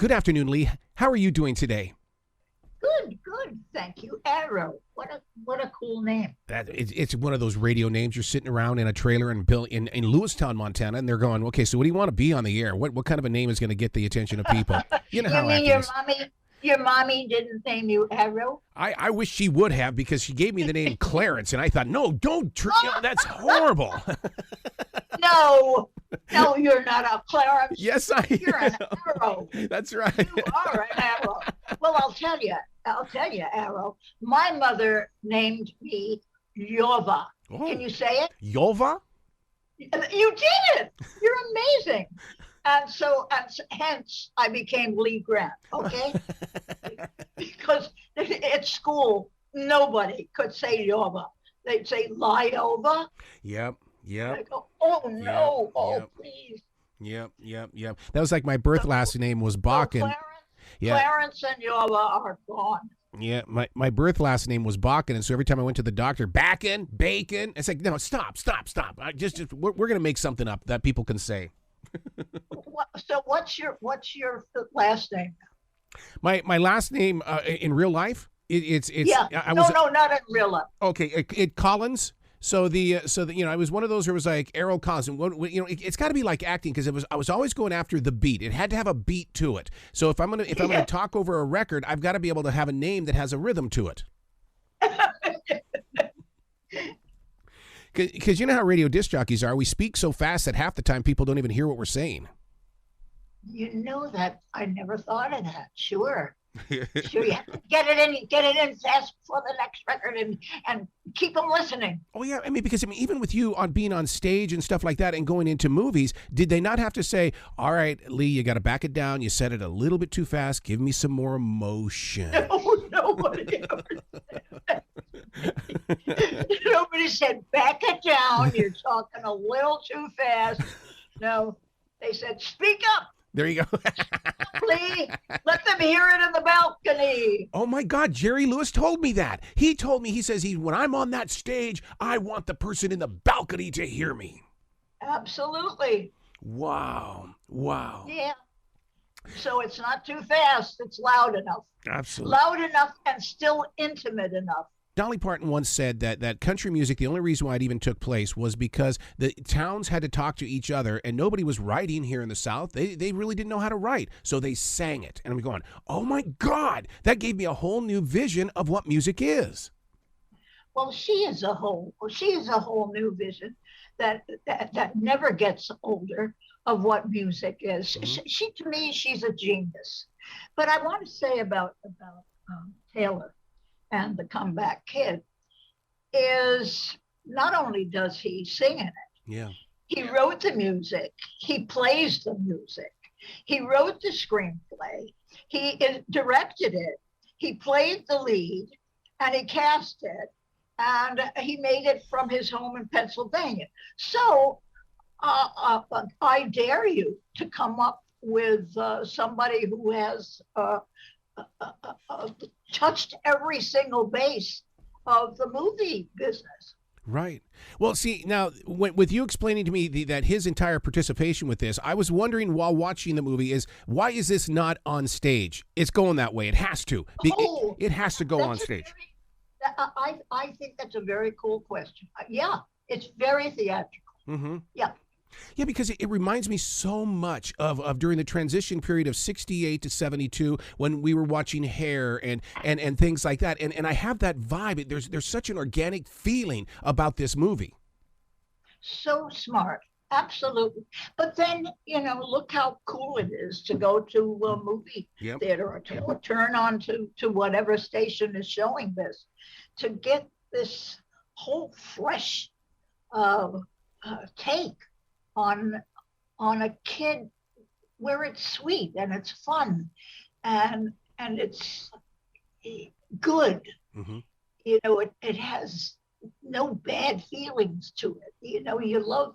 Good afternoon, Lee. How are you doing today? Good, good. Thank you. Arrow. What a cool name. It's one of those radio names. You're sitting around in a trailer in Lewistown, Montana, and they're going, okay, so what do you want to be on the air? What kind of a name is going to get the attention of people? You know You how mean acting is. your mommy didn't name you Arrow? I wish she would have because she gave me the name Clarence, and I thought, no, don't. That's horrible. No. No, you're not a Clarence. Yes, I You're an am. Arrow. That's right. You are an Arrow. Well, I'll tell you, Arrow. My mother named me Yova. Oh, Can you say it? Yova? You did it. You're amazing. Hence I became Lee Grant, okay? Because at school, nobody could say Yova. They'd say Lyova. Yep. Yep. I go, oh no, Yep, oh yep. please. Yep. That was like my birth last name was So Bakken. Yeah. Clarence and Yova are gone. Yeah, my birth last name was Bakken, and so every time I went to the doctor, Bakken, Bacon, it's like, no, stop. We're gonna make something up that people can say. So what's your last name? My last name in real life, it's Yeah. I No, was not in real life. okay. It Collins. So I was one of those who was like Errol Collins, and it's got to be like acting because I was always going after the beat. It had to have a beat to it. So if I'm gonna talk over a record, I've got to be able to have a name that has a rhythm to it. Because you know how radio disc jockeys are. We speak so fast that half the time people don't even hear what we're saying. You know that I never thought of that. Sure. Sure, you have to get it in fast for the next record and keep them listening. Oh yeah, because even with you on being on stage and stuff like that and going into movies, did they not have to say, "All right, Lee, you got to back it down. You said it a little bit too fast. Give me some more emotion." No, nobody ever said that. Nobody said, back it down. You're talking a little too fast. No, they said, speak up, There you go. Lee. Let them hear it in the balcony. Oh my God, Jerry Lewis told me that. He told me, he says, when I'm on that stage, I want the person in the balcony to hear me. Absolutely. Wow. Yeah. So it's not too fast. It's loud enough. Absolutely. Loud enough and still intimate enough. Dolly Parton once said that country music, the only reason why it even took place was because the towns had to talk to each other and nobody was writing here in the South. They really didn't know how to write. So they sang it. And I'm going, oh my God, that gave me a whole new vision of what music is. Well, she is a whole new vision that never gets older of what music is. Mm-hmm. She to me, she's a genius. But I want to say about Taylor and the Comeback Kid is not only does he sing in it, Yeah. he wrote the music, he plays the music, he wrote the screenplay, he directed it, he played the lead, and he cast it, and he made it from his home in Pennsylvania. So I dare you to come up with somebody who has touched every single base of the movie business. Right. Well, see, now, with you explaining to me that his entire participation with this, I was wondering while watching the movie is, why is this not on stage? It's going that way. It has to. It has to go on stage. I think that's a very cool question. Yeah, it's very theatrical. Mm-hmm. Yeah. Yeah, because it reminds me so much of during the transition period of 68 to 72 when we were watching Hair and things like that. And I have that vibe. There's such an organic feeling about this movie. So smart. Absolutely. But then, look how cool it is to go to a movie Yep. theater or turn on to whatever station is showing this to get this whole fresh take on a kid where it's sweet and it's fun and it's good. Mm-hmm. It has no bad feelings to it. You love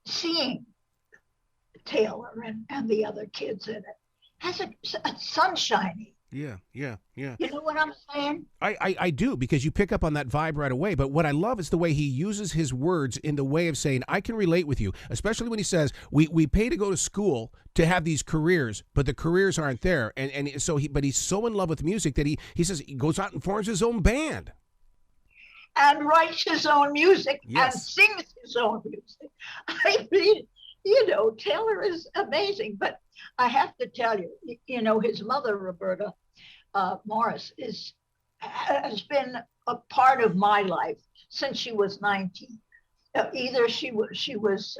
seeing Taylor and the other kids in it. Has a sunshiny Yeah. You know what I'm saying? I do, because you pick up on that vibe right away. But what I love is the way he uses his words in the way of saying, I can relate with you, especially when he says, we pay to go to school to have these careers, but the careers aren't there. And so but he's so in love with music that he says he goes out and forms his own band. And writes his own music and Yes. sings his own music. I mean, Taylor is amazing. But I have to tell you, his mother, Roberta Morris, has been a part of my life since she was 19. Either she was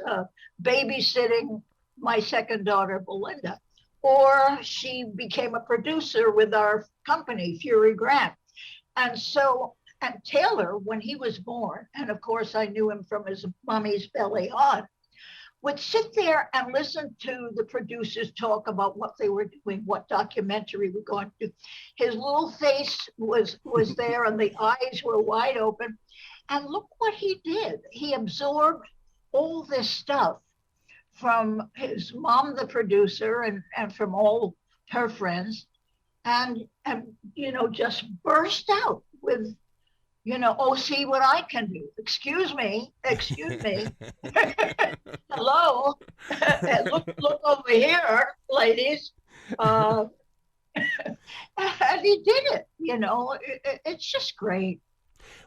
babysitting my second daughter, Belinda, or she became a producer with our company, Fury Grant. And Taylor, when he was born, and of course I knew him from his mommy's belly on, would sit there and listen to the producers talk about what they were doing, what documentary we're going to do. His little face was there and the eyes were wide open. And look what he did. He absorbed all this stuff from his mom, the producer, and from all her friends, and just burst out with, oh, see what I can do. Excuse me. Hello. look over here, ladies. And he did it. It's just great.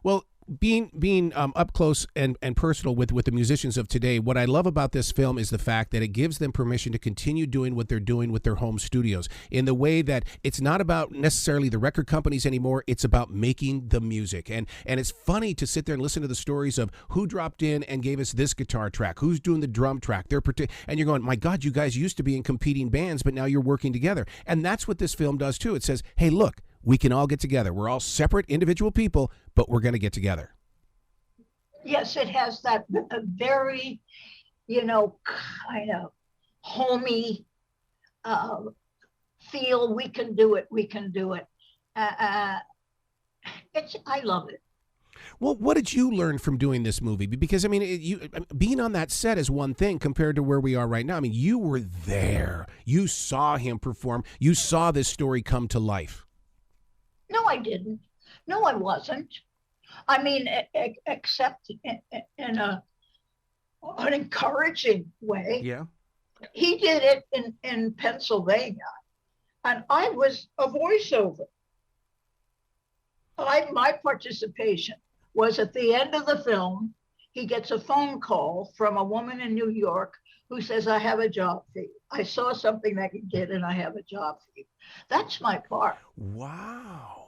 Well, being up close and personal with the musicians of today, what I love about this film is the fact that it gives them permission to continue doing what they're doing with their home studios, in the way that it's not about necessarily the record companies anymore. It's about making the music. And it's funny to sit there and listen to the stories of who dropped in and gave us this guitar track, who's doing the drum track. And you're going, my God, you guys used to be in competing bands, but now you're working together. And that's what this film does too. It says, hey, look, we can all get together. We're all separate individual people, but we're going to get together. Yes, it has that very, kind of homey feel. We can do it. We can do it. I love it. Well, what did you learn from doing this movie? Because, I mean, being on that set is one thing compared to where we are right now. I mean, you were there. You saw him perform. You saw this story come to life. No, I didn't. No, I wasn't. I mean, except in an encouraging way. Yeah. He did it in Pennsylvania, and I was a voiceover. My participation was at the end of the film. He gets a phone call from a woman in New York who says, I have a job for you. I saw something that you did, and I have a job for you. That's my part. Wow.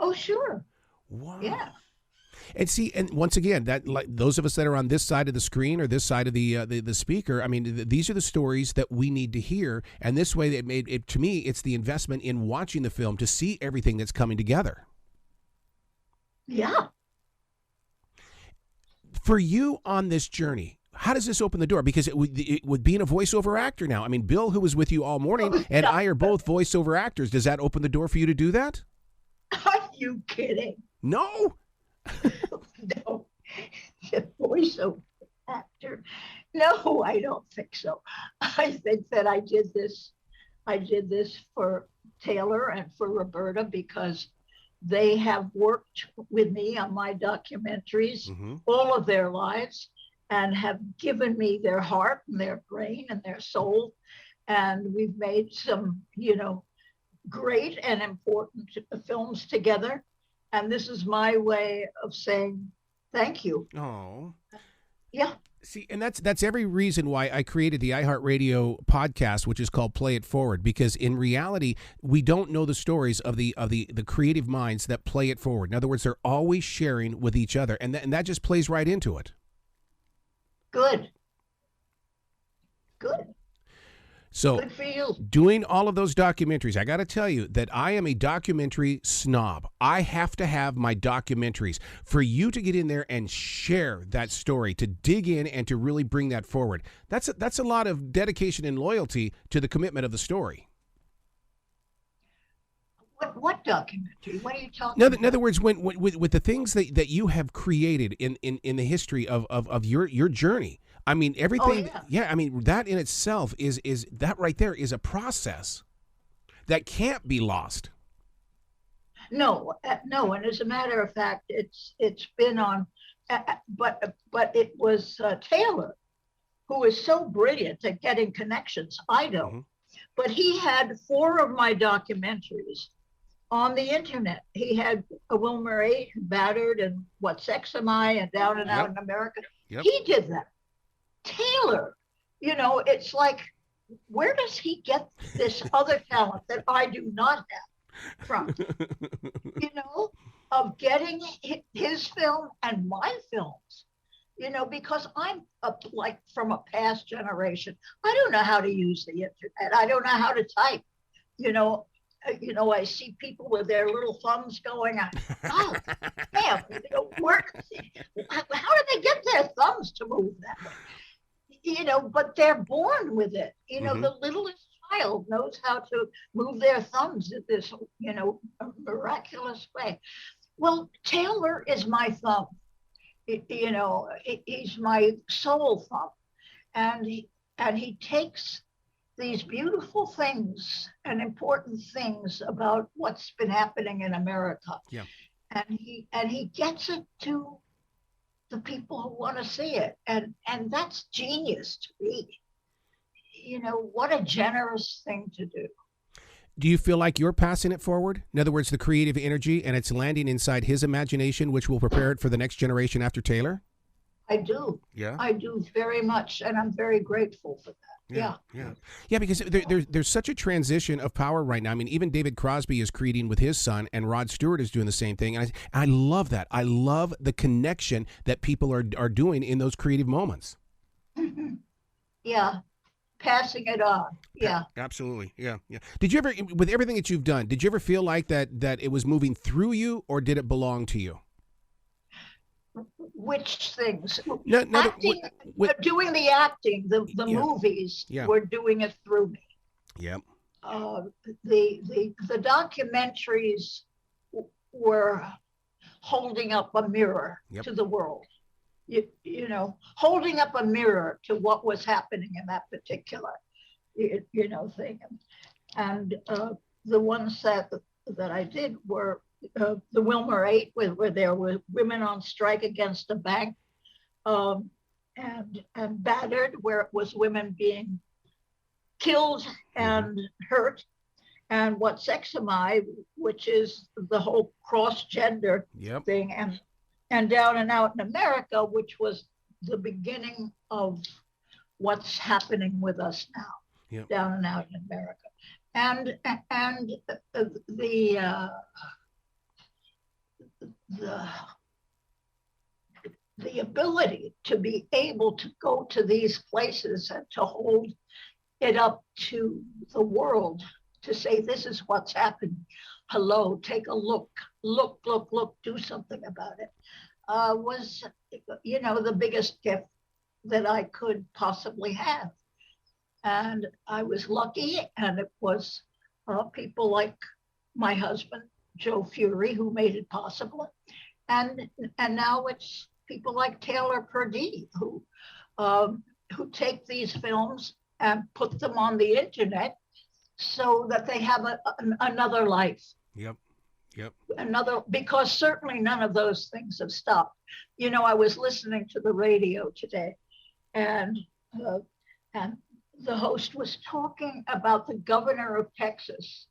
Oh, sure. Wow. Yeah. And see, and once again, that, like those of us that are on this side of the screen or this side of the speaker, I mean, these are the stories that we need to hear. And this way, it made it, to me, it's the investment in watching the film to see everything that's coming together. Yeah. For you on this journey, how does this open the door? Because it would being a voiceover actor now. I mean, Bill, who was with you all morning, and I are both voiceover actors. Does that open the door for you to do that? Are you kidding? No. No. The voiceover actor. No, I don't think so. I think that I did this for Taylor and for Roberta because they have worked with me on my documentaries all of their lives and have given me their heart and their brain and their soul. And we've made some, great and important films together. And this is my way of saying thank you. Oh. Yeah. See, and that's every reason why I created the iHeartRadio podcast, which is called Play It Forward, because in reality, we don't know the stories of the creative minds that play it forward. In other words, they're always sharing with each other, and that just plays right into it. Good. So, good for you. Doing all of those documentaries, I got to tell you that I am a documentary snob. I have to have my documentaries. For you to get in there and share that story, to dig in and to really bring that forward, that's a lot of dedication and loyalty to the commitment of the story. What documentary? What are you talking about? In other words, when with the things that you have created in the history of your journey, I mean, everything. Oh, yeah. I mean, that in itself is that right there is a process that can't be lost. No, no. And as a matter of fact, it's been on, but it was Taylor who is so brilliant at getting connections. I don't, Hmm. but he had four of my documentaries on the internet. He had a Wilmer 8, Battered, and What Sex Am I, and Down and Out Yep. in America. Yep. He did that. Taylor, it's like, where does he get this other talent that I do not have from? You know, of getting his film and my films. Because I'm like from a past generation. I don't know how to use the internet. I don't know how to type. You know, I see people with their little thumbs going. Oh, damn! How do they get their thumbs to move that way? But they're born with it. Hmm. The littlest child knows how to move their thumbs in this, miraculous way. Well, Taylor is my thumb. He's my soul thumb, and he takes these beautiful things and important things about what's been happening in America, Yeah. and he gets it to the people who want to see it, and that's genius to me. What a generous thing to do. Do you feel like you're passing it forward? In other words, the creative energy, and it's landing inside his imagination, which will prepare it for the next generation after Taylor? I do. Yeah. I do very much, and I'm very grateful for that. Yeah, Yeah. yeah, yeah. Because there's such a transition of power right now. I mean, even David Crosby is creating with his son, and Rod Stewart is doing the same thing. And I love that. I love the connection that people are doing in those creative moments. Yeah, passing it on. Yeah. Absolutely. Yeah, yeah. Did you ever, with everything that you've done, did you ever feel like that it was moving through you, or did it belong to you? Which things? No, no. Acting, With doing the acting, the yeah, movies yeah, were doing it through me. yeah. Uh, the documentaries were holding up a mirror Yep. to the world. Holding up a mirror to what was happening in that particular, thing. And the ones that I did were the Wilmer 8, where there were women on strike against a bank, um, and Battered, where it was women being killed Hmm. and hurt, and What Sex Am I, which is the whole cross gender Yep. thing, and Down and Out in America, which was the beginning of what's happening with us now, Yep. Down and Out in America, and the the the ability to be able to go to these places and to hold it up to the world, to say, this is what's happening. Hello, take a look, look, do something about it, was, the biggest gift that I could possibly have. And I was lucky, and it was people like my husband, Joe Fury, who made it possible. And and now it's people like Taylor Purdie um, who take these films and put them on the internet so that they have another life, Yep. Yep. another, because certainly none of those things have stopped. I was listening to the radio today, and uh, and the host was talking about the governor of Texas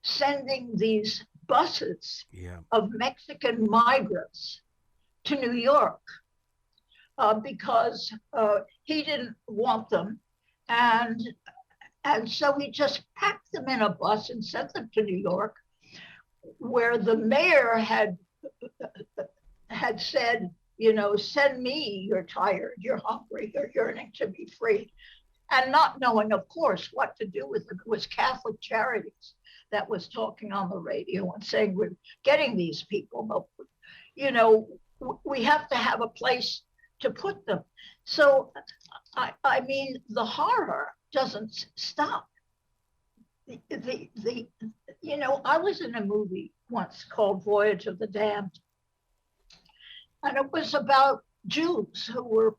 sending these buses Yeah. of Mexican migrants to New York because he didn't want them, and so he just packed them in a bus and sent them to New York, where the mayor had said, send me, you're tired, you're hungry, you're yearning to be free, and not knowing, of course, what to do with it. It was Catholic Charities that was talking on the radio and saying, we're getting these people, but we have to have a place to put them. So, I mean, the horror doesn't stop. I was in a movie once called Voyage of the Damned, and it was about Jews who were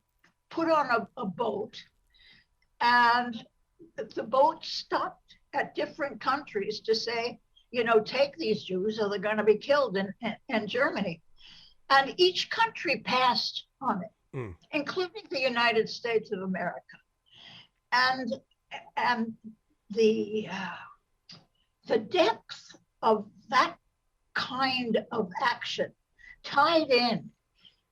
put on a boat, and the boat stopped at different countries to say, take these Jews or they're going to be killed in Germany. And each country passed on it, including the United States of America. And the depth of that kind of action tied in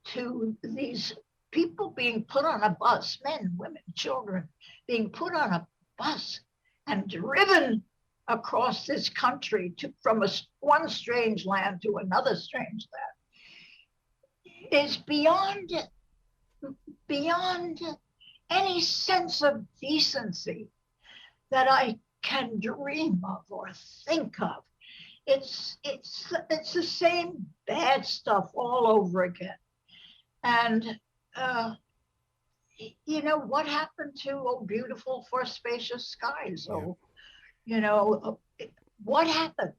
to these people being put on a bus, men, women, children, being put on a bus and driven across this country from one strange land to another strange land is beyond any sense of decency that I can dream of or think of. It's the same bad stuff all over again. And what happened to beautiful for spacious skies? What happened?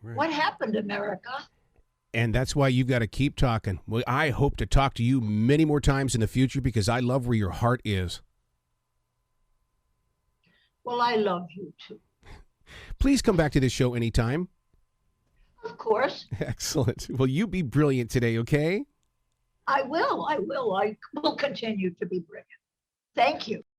Right. What happened, America? And that's why you've got to keep talking. Well, I hope to talk to you many more times in the future because I love where your heart is. Well, I love you too. Please come back to this show anytime. Of course. Excellent. Well, you be brilliant today, okay? I will. I will continue to be brilliant. Thank you.